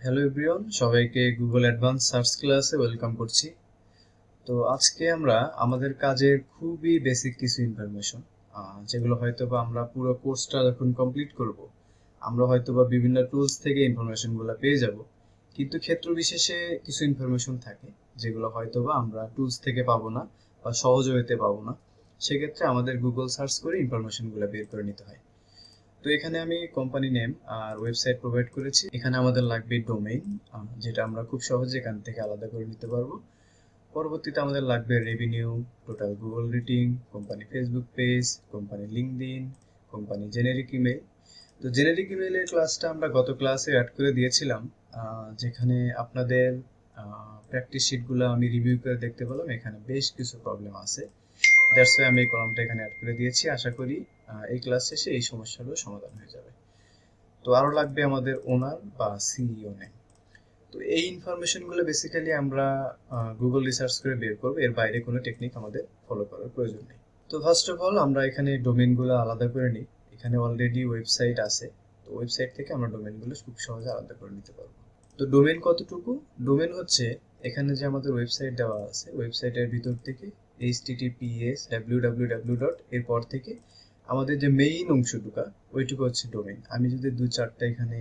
Hello everyone, সবাইকে Google advance search ক্লাসে welcome করছি। তো আজকে আমরা আমাদের কাজের খুবই বেসিক কিছু ইনফরমেশন, যেগুলো হয়তোবা আমরা পুরো কোর্সটা যখন কমপ্লিট করব, আমরা হয়তোবা বিভিন্ন টুলস থেকে ইনফরমেশনগুলো পেয়ে যাব। কিন্তু ক্ষেত্র বিশেষে কিছু ইনফরমেশন থাকে যেগুলো হয়তোবা আমরা টুলস থেকে পাবো না বা সহযোগিতা পাবো না। সেক্ষেত্রে আমাদের গুগল সার্চ করে ইনফরমেশনগুলো বের করে নিতে হয়। তো এখানে আমি কোম্পানি নেম আর ওয়েবসাইট প্রোভাইড করেছি। এখানে আমাদের লাগবে ডোমেইন, যেটা আমরা খুব সহজে এখান থেকে আলাদা করে নিতে পারবো। পরবর্তীতে আমাদের লাগবে revenue, total Google rating, company Facebook page, company LinkedIn, company generic email. তো জেনেরিক ইমেলের ক্লাসটা আমরা গত ক্লাসে অ্যাড করে দিয়েছিলাম, যেখানে আপনাদের প্র্যাকটিস শিটগুলো আমি রিভিউ করে দেখতে পেলাম এখানে বেশ কিছু প্রবলেম আছে। দ্যাটস ওয়াই আমি এই কলামটা এখানে অ্যাড করে দিয়েছি। আশা করি এই ক্লাস শেষে এই সমস্যাগুলো সমাধান হয়ে যাবে। তো আরও লাগবে আমাদের ওনার বা সিইও নেম। তো এই ইনফরমেশনগুলো বেসিক্যালি আমরা গুগল রিসার্চ করে বের করবো, এর বাইরে কোনো টেকনিক আমাদের ফলো করার প্রয়োজন নেই। তো ফার্স্ট অফ অল আমরা এখানে ডোমেনগুলো আলাদা করে নিই। এখানে অলরেডি ওয়েবসাইট আছে, তো ওয়েবসাইট থেকে আমরা ডোমেনগুলো খুব সহজে আলাদা করে নিতে পারবো। তো ডোমেন কতটুকু? ডোমেন হচ্ছে এখানে যে আমাদের ওয়েবসাইট দেওয়া আছে, ওয়েবসাইটের ভিতর থেকে https www. এরপর থেকে আমাদের যে মেইন অংশটুকু, ওইটুকু হচ্ছে ডোমেন। আমি যদি দু চারটা এখানে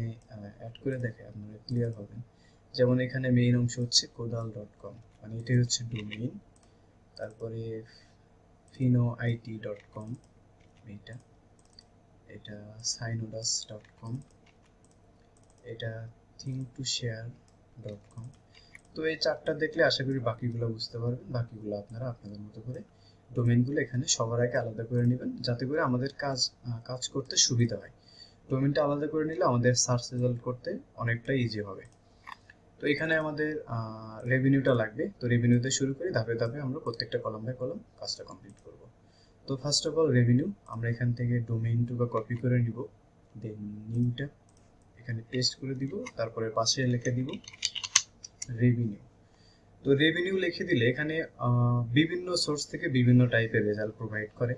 অ্যাড করে দেখাই আপনারা ক্লিয়ার হবেন। যেমন এখানে মেইন অংশ হচ্ছে kodal.com, মানে এটাই হচ্ছে ডোমেইন। তারপরে finoit.com, এটা এটা synodas.com, এটা thingtoshare.com। তো এই চারটা দেখলে আশা করি বাকিগুলো বুঝতে পারবেন। বাকিগুলো আপনারা আপনাদের মতো করে ডোমেইনগুলো এখানে সবার আগে আলাদা করে নেবেন, যাতে করে আমাদের কাজ করতে সুবিধা হয়। ডোমেইনটা আলাদা করে নিলে আমাদের সার্চ রেজাল্ট করতে অনেকটা ইজি হবে। তো এখানে আমাদের রেভিনিউটা লাগবে। তো রেভিনিউতে শুরু করি, ধাপে ধাপে আমরা প্রত্যেকটা কলাম বাই কলাম কাজটা কমপ্লিট করব। তো ফার্স্ট অফ অল রেভিনিউ, আমরা এখান থেকে ডোমেইনটুকু কপি করে নিব, দেন নিউটা এখানে পেস্ট করে দিব, তারপরে পাশে লিখে দিব রেভিনিউ। তো রেভিনিউ লিখে দিলে এখানে বিভিন্ন সোর্স থেকে বিভিন্ন টাইপের রেজাল্ট প্রোভাইড করে।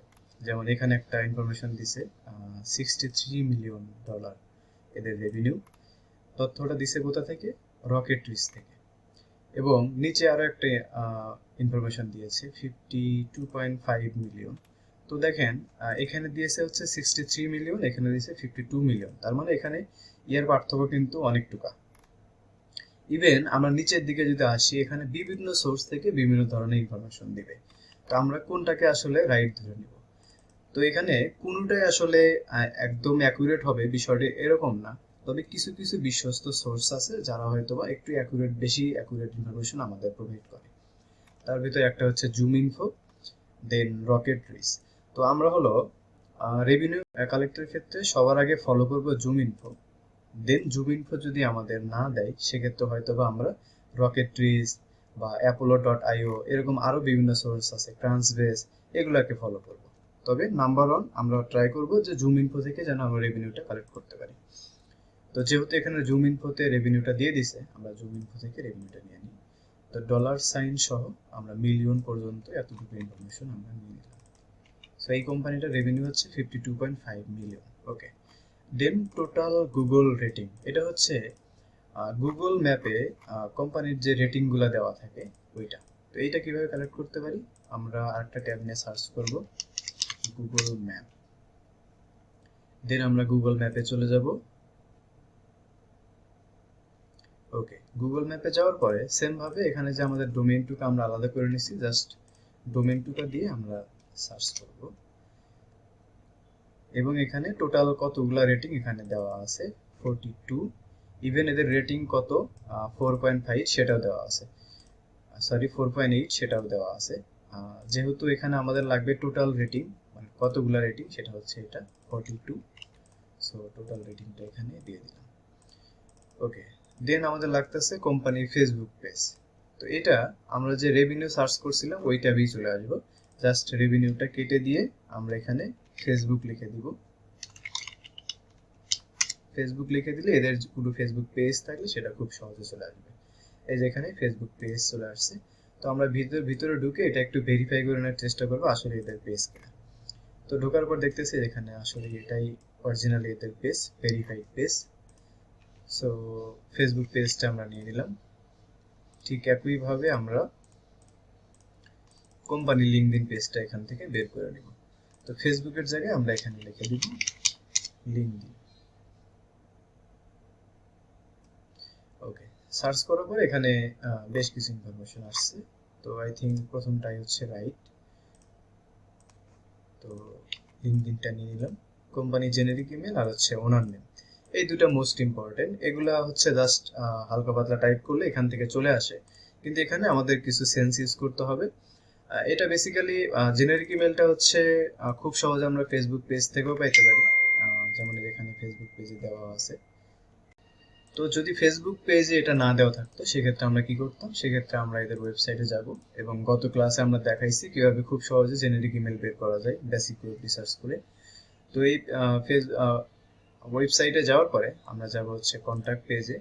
যেমন এখানে একটা ইনফরমেশন দিছে $63 মিলিয়ন এদের রেভিনিউ। তথ্যটা দিছে কোথা থেকে? রকেটরিজ থেকে। এবং নিচে আরো একটা ইনফরমেশন দিয়েছে 52.5 মিলিয়ন। তো দেখেন এখানে দিয়েছে হচ্ছে 63 মিলিয়ন, এখানে দিয়েছে 52 মিলিয়ন। তার মানে এখানে ইয়ার পার্থক্য কিন্তু অনেকটুকু। ইভেন আমরা নিচের দিকে যদি আসি, এখানে বিভিন্ন সোর্স থেকে বিভিন্ন ধরনের ইনফরমেশন দিবে। তো আমরা কোনটাকে আসলে রাইট ধরে নিব? তো এখানে কোনোটাই আসলে একদম অ্যাকুরেট হবে বিষয়টা এরকম না। তবে কিছু কিছু বিশ্বস্ত সোর্স আছে যারা হয়তোবা একটু বেশি অ্যাকুরেট ইনফরমেশন আমাদের প্রোভাইড করে। তার ভিতরে একটা হচ্ছে জুম ইনফো, দেন রকেট রিস। তো আমরা হলো রেভিনিউ কালেক্টের ক্ষেত্রে সবার আগে ফলো করব জুম ইনফো। দেন জুম ইনফো যদি আমাদের না দেয়, সেক্ষেত্রে হয়তোবা আমরা রকেট রিস বা অ্যাপোলো.io, এরকম আরো বিভিন্ন সোর্স আছে, ট্রান্সবেস, এগুলাকে ফলো করব। তবে নাম্বার ওয়ান আমরা ট্রাই করব যে জুম ইনফো থেকে যেন আমরা রেভিনিউটা কালেক্ট করতে পারি। তো যেহেতু এখানে জুম ইনফোতে রেভিনিউটা দিয়ে দিছে, আমরা জুম ইনফো থেকে রেভিনিউটা নিয়ে নিই। তো ডলার সাইন সহ আমরা মিলিয়ন পর্যন্ত এতটুকু ইনফরমেশন আমরা নিয়ে নিলাম। সো এই কোম্পানিটার রেভিনিউ হচ্ছে 52.5 মিলিয়ন। ওকে। দেন টোটাল গুগল রেটিং, এটা হচ্ছে গুগল ম্যাপে কোম্পানির যে রেটিংগুলো দেওয়া থাকে ওইটা। তো এইটা কিভাবে কালেক্ট করতে পারি? আমরা আরেকটা ট্যাব নিয়ে সার্চ করব, গুগল ম্যাপ। দেন আমরা গুগল ম্যাপে চলে যাব। ওকে, গুগল ম্যাপে যাওয়ার পরে সেম ভাবে এখানে যে আমাদের ডোমেইনটুকু আমরা আলাদা করে নিছি, জাস্ট ডোমেইনটুকু দিয়ে আমরা সার্চ করব। এবং এখানে টোটাল কতগুলা রেটিং এখানে দেওয়া আছে 42। ইভেন এদের রেটিং কত 4.5 সেটাও দেওয়া আছে, সরি 4.8 সেটাও দেওয়া আছে। যেহেতু এখানে আমাদের লাগবে টোটাল রেটিং, মানে কতগুলা রেটিং, সেটা হচ্ছে এটা 42। সো টোটাল রেটিংটা এখানে দিয়ে দিলাম। ওকে। দেন আমাদের লাগতেছে কোম্পানির ফেসবুক পেজ। তো এটা আমরা যে রেভিনিউ সার্চ করছিলাম ওই ট্যাবেই চলে আসবো। জাস্ট রেভিনিউটা কেটে দিয়ে আমরা এখানে ফেসবুক লিখে দিব। ফেসবুক লিখে দিলে এদের পুরো ফেসবুক পেজ থাকলে সেটা খুব সহজে চলে আসবে। এই যে এখানে ফেসবুক পেজ চলে আসছে। তো আমরা ভিতরে ঢুকে এটা একটু ভেরিফাই করে নেওয়ার চেষ্টা করবো আসলে এদের পেজ কিনা। তো ঢোকার পর দেখতেছি এখানে আসলে এটাই অরিজিনালি এদের page, verified page. So Facebook পেজটা আমরা নিয়ে নিলাম। ঠিক একইভাবে আমরা কোম্পানি লিঙ্কডইন পেজটা এখান থেকে বের করে নিব। তো ফেসবুকের জায়গায় আমরা এখানে লিখে দিব লিঙ্কডইন। ওকে, সার্চ করার পর এখানে বেশ কিছু ইনফরমেশন আসছে। তো আই থিঙ্ক প্রথমটাই হচ্ছে রাইট। তো লিঙ্কডইনটা নিয়ে নিলাম। কোম্পানি জেনেরিক ইমেল আর হচ্ছে ওনার নেম, এই দুটো মোস্ট ইম্পর্টেন্ট। এগুলা হচ্ছে জাস্ট হালকা পাতলা টাইপ করলে এখান থেকে চলে আসে, কিন্তু এখানে আমাদের কিছু সেন্স ইউজ করতে হবে। এটা বেসিক্যালি জেনারিক ইমেলটা হচ্ছে খুব সহজে আমরা ফেসবুক পেজ থেকেও পাইতে পারি, যেমন এখানে ফেসবুক পেজে দেওয়া আছে। তো যদি ফেসবুক পেজে এটা না দেওয়া থাকতো সেক্ষেত্রে আমরা কি করতাম, সেক্ষেত্রে আমরা এদের ওয়েবসাইটে যাব এবং গত ক্লাসে আমরা দেখাইছি কিভাবে খুব সহজে জেনারিক ইমেল বের করা যায় বেসিক ওয়েব রিসার্চ করে। তো এই ওয়েবসাইটে যাওয়ার পরে আমরা যাব হচ্ছে কন্ট্যাক্ট পেজে,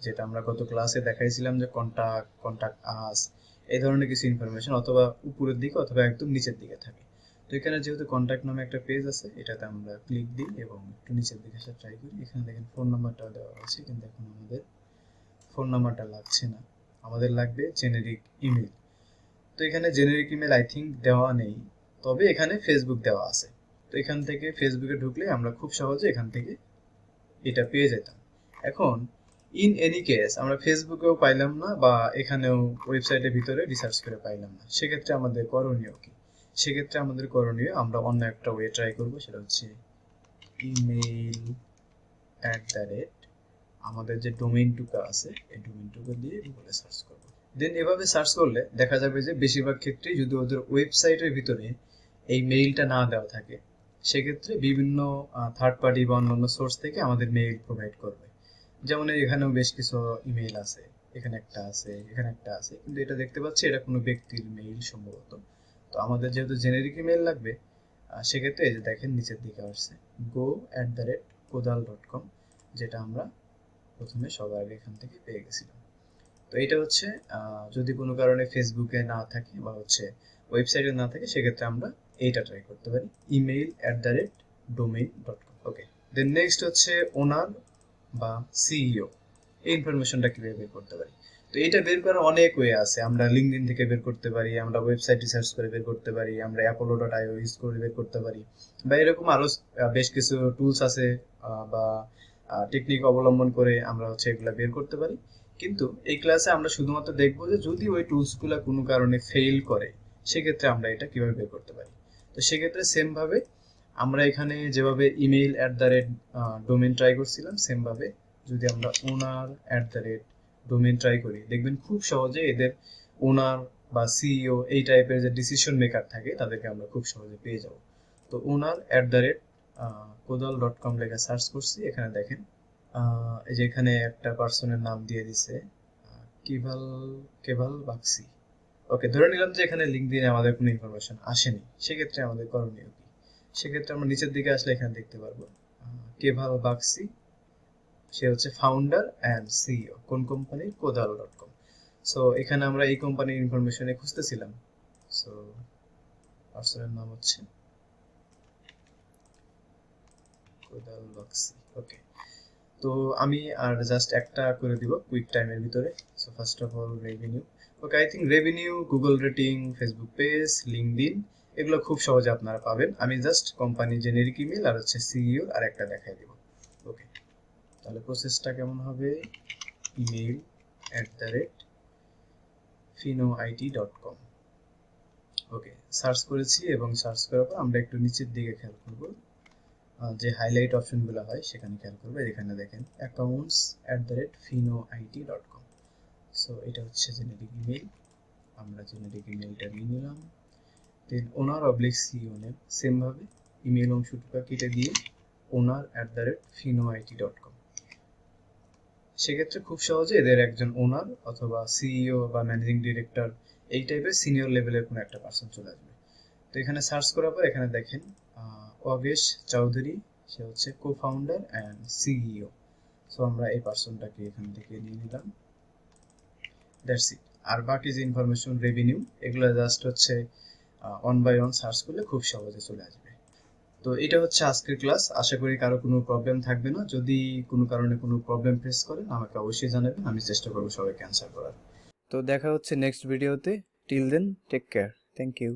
যেটা আমরা গত ক্লাসে দেখাইছিলাম যে কন্ট্যাক্ট আস, এই ধরনের কিছু ইনফরমেশন অথবা উপরের দিকে অথবা একদম নিচের দিকে থাকে। তো এখানে যেহেতু কন্ট্যাক্ট নামে একটা পেজ আছে, এটাতে আমরা ক্লিক দিই এবং একটু নিচের দিকে আসা ট্রাই করি। এখানে দেখেন ফোন নাম্বারটা দেওয়া আছে, কিন্তু এখন আমাদের ফোন নাম্বারটা লাগছে না, আমাদের লাগবে জেনেরিক ইমেল। তো এখানে জেনেরিক ইমেল আই থিঙ্ক দেওয়া নেই, তবে এখানে ফেসবুক দেওয়া আছে। তো এখান থেকে ফেসবুকে ঢুকলে আমরা খুব সহজে এখান থেকে এটা পেয়ে যেতাম। এখন ইন এনি কেস আমরা ফেসবুকেও পাইলাম না বা এখানেও ওয়েবসাইটের ভিতরে রিসার্চ করে পাইলাম না, সেক্ষেত্রে আমাদের করণীয় কি? সেক্ষেত্রে আমাদের করণীয় আমরা অন্য একটা ওয়ে ট্রাই করবো, সেটা হচ্ছে ইমেইল অ্যাট দ্য রেট আমাদের যে ডোমেইনটুকু আছে এই ডোমেইনটুকু দিয়ে গুগলে সার্চ করবো। দেন এভাবে সার্চ করলে দেখা যাবে যে বেশিরভাগ ক্ষেত্রেই যদি ওদের ওয়েবসাইটের ভিতরে এই মেইলটা না দেওয়া থাকে, সেক্ষেত্রে বিভিন্ন থার্ড পার্টি বা অন্যান্য সোর্স থেকে আমাদের মেইল প্রোভাইড করবে। যেমন এখানেও বেশ কিছু ইমেইল আছে, এখানে একটা আছে, এখানে একটা আছে, কিন্তু এটা দেখতে পাচ্ছি এটা কোনো ব্যক্তির মেইল সম্ভবত। তো আমাদের যেহেতু জেনেরিক ইমেইল লাগবে, সেক্ষেত্রে এই যে দেখেন নিচের দিকে আসছে go@kodal.com, যেটা আমরা প্রথমে সবার আগে এখান থেকে পেয়ে গেছিলাম। তো এটা হচ্ছে যদি কোনো কারণে ফেসবুকে না থাকে বা হচ্ছে ওয়েবসাইটে না থাকে, সেক্ষেত্রে আমরা এইটা ট্রাই করতে পারি email@domain.com। ওকে, দেন নেক্সট হচ্ছে ওনার বা সিইও, এই ইনফরমেশনটা কিভাবে বের করতে পারি? তো এটা বের করার অনেক ওয়ে আছে। আমরা লিঙ্কডইন থেকে বের করতে পারি, আমরা ওয়েবসাইট রিসার্চ করে বের করতে পারি, আমরা apollo.io ইউজ করে বের করতে পারি, বা এরকম আরো বেশ কিছু টুলস আছে বা টেকনিক অবলম্বন করে আমরা হচ্ছে এগুলা বের করতে পারি। কিন্তু এই ক্লাসে আমরা শুধুমাত্র দেখবো যে যদি ওই টুলসগুলো কোনো কারণে ফেল করে, সেক্ষেত্রে আমরা এটা কিভাবে বের করতে পারি। তো সেক্ষেত্রে সেম ভাবে আমরা এখানে যেভাবে email at the rate domain try করছিলাম, সেম ভাবে যদি আমরা owner at the rate domain try করি, দেখবেন খুব সহজে এদের ওনার বা সিইও এই টাইপের যে ডিসিশন মেকার থাকে তাদেরকে আমরা খুব সহজে পেয়ে যাব। তো ওনার অ্যাট দ্য রেট kodal.com লেখা সার্চ করছি, এখানে দেখেন এই যে এখানে একটা পার্সনের নাম দিয়ে দিছে কেভাল কেভাল বাক্সি। ওকে, ধরে নিলাম যে এখানে লিঙ্কডইনে আমাদের কোনো ইনফরমেশন আসেনি, সেক্ষেত্রে আমাদের করণীয় কি? সেক্ষেত্রে আমরা নিচের দিকে আসলে এখানে দেখতে পারবো কেভাল বাক্সি, সে হচ্ছে ফাউন্ডার অ্যান্ড সিইও কোন কোম্পানি? কোদাল.com। সো এখানে আমরা এই কোম্পানির ইনফরমেশনে খুঁজতেছিলাম। সো পার্সনের নাম হচ্ছে কোদাল বাক্সি। ওকে, তো আমি আর জাস্ট একটা করে দিব কুইক টাইমের ভিতরে। So first of all revenue. Okay, I think revenue, Google rating, Facebook page, LinkedIn, এগুলো খুব সহজে আপনারা পাবেন। আমি জাস্ট কোম্পানি জেনেরিক ইমেল আর হচ্ছে সিইও আর একটা দেখাই দিব। ওকে, তাহলে প্রসেসটা কেমন হবে? Email at the rate finoit.com। Okay, search করেছি এবং সার্চ করার পর আমরা একটু নিচের দিকে খেয়াল করব, যে হাইলাইট অপশনগুলো হয় সেখানে খেয়াল করবে। এখানে দেখেন accounts@finoit.com। সো এটা হচ্ছে জেনেরিক ইমেল, আমরা জেনেরিক ইমেলটা নিয়ে নিলাম। দেন ওনার অবলিক সিইও নেম, সেম ভাবে ইমেল অংশটুকু কেটে দিয়ে owner@finoit.com। সেক্ষেত্রে খুব সহজে এদের একজন ওনার অথবা সিইও বা ম্যানেজিং ডিরেক্টর এই টাইপের সিনিয়র লেভেলের কোনো একটা পার্সন চলে আসবে। তো এখানে সার্চ করার পর এখানে দেখেন অবেশ চৌধুরী, সে হচ্ছে কো ফাউন্ডার অ্যান্ড সিইও। সো আমরা এই পার্সনটাকে এখান থেকে নিয়ে নিলাম, দ্যাটস ইট। আর বাকি যে ইনফরমেশন রেভিনিউ, এগুলো জাস্ট হচ্ছে ওয়ান বাই ওয়ান সার্চ করলে খুব সহজে চলে আসবে। তো এটা হচ্ছে আজকের ক্লাস। আশা করি কারো কোনো প্রবলেম থাকবে না। যদি কোনো কারণে কোনো প্রবলেম ফেস করেন আমাকে অবশ্যই জানাবেন, আমি চেষ্টা করবো সবাইকে অ্যান্সার করার। তো দেখা হচ্ছে নেক্সট ভিডিওতে। Till then take care. Thank you.